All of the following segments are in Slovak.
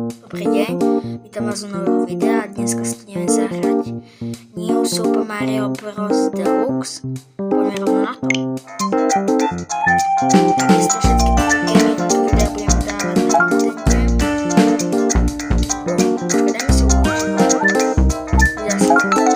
Dobrý deň, vítam vás u nového videa a dneska si ideme zahrať New Super Mario Bros. Deluxe. Poďme rovno na to. Takisto všetky videá budeme dávať na kontente. Dajme si uložiť. Ja si to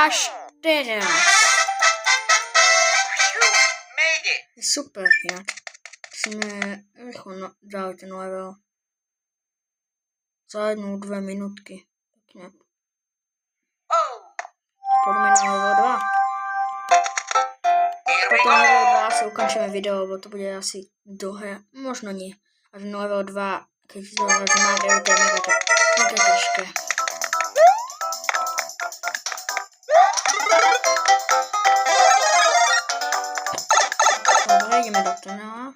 až teraz. Super, ja. Musíme rýchlo dali ten level. Za 1-2 minútky. Pekne. Poďme na level 2. Potom level 2 si ukončíme video, lebo to bude asi dlhé. Možno nie. A ten level 2, keď si to hráš Mario, to je mega ťažké. Dobre, ideme do tunela.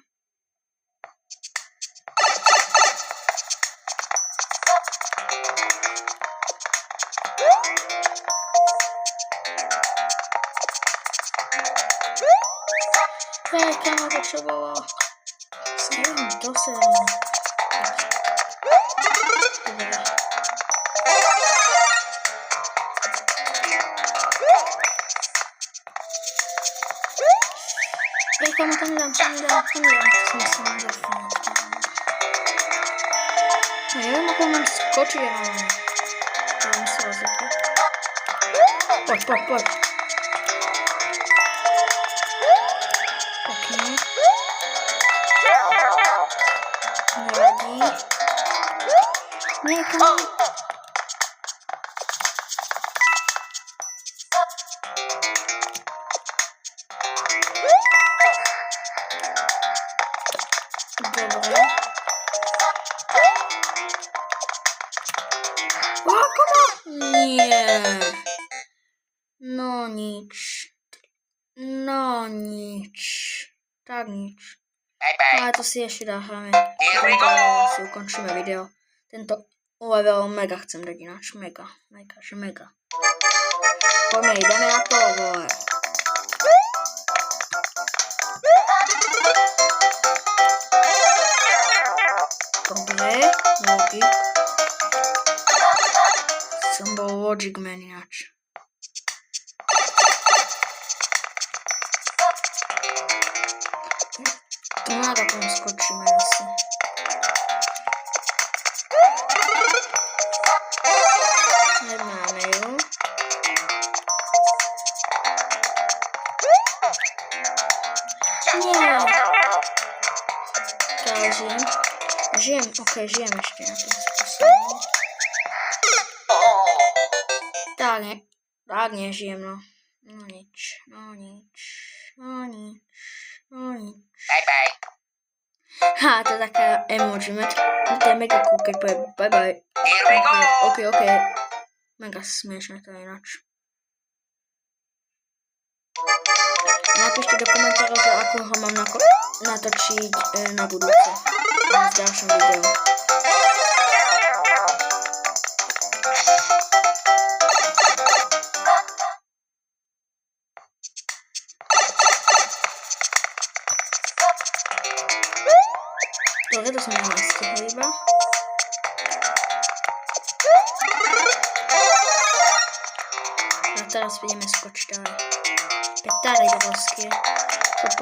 Hej, kamo, čo bolo? Neviem, to sa... Hej, kamo, tam nedám. To si myslím, že neviem, ako mám skočiť, ale... To mám si rozhodne. Poď. Pekne. Nevadí. Nie, kamo. Dobre. Nie. No nič. Tak nič. Ale to si ešte dáme. Si ukončíme video. Tento level mega chcem dať ináč. Mega. Poďme, ideme na to, vole. Dobre, Logic. Som bol Logic Man ináč. Tu na takom skočíme asi. Nemáme ju. Nie. Ale žijem, žijem ešte na tom spôsobom. Tak nežijem, no. No nič. Ha, to je taká emoji, to je mega cool, keď povie bye bye. Ok. Mega smiešne to je ináč. Napíšte do komentárov, že ako ho mám natočiť na budúce. V ďalšom videu. Dobre, to som nestihol iba. A teraz ideme skočiť ďalej. Petáre obrovské. Poď.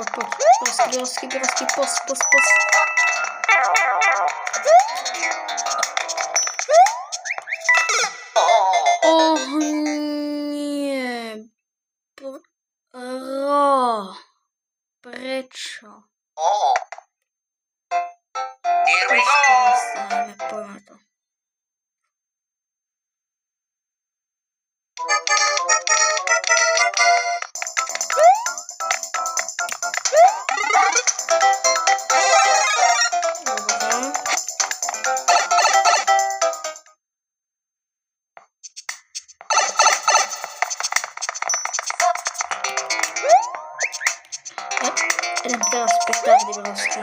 Obrovský, post. Oh, nie. Prečo? Poďme to. Idem teraz petardy obrovský.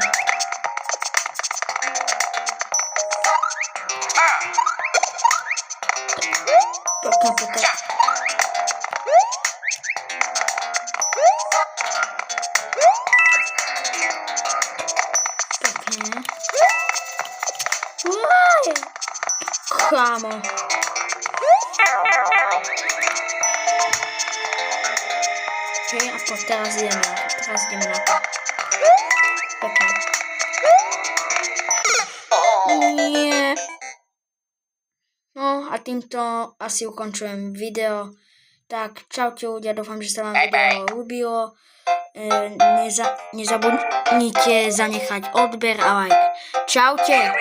Pekná petarda. Pekne. Kámo. Okay, a poď teraz ideme na to. Pekne. Nie. No a týmto asi ukončujem video. Tak čaute ľudia, dúfam, že sa vám video ľúbilo. Nezabudnite zanechať odber a like. Čaute.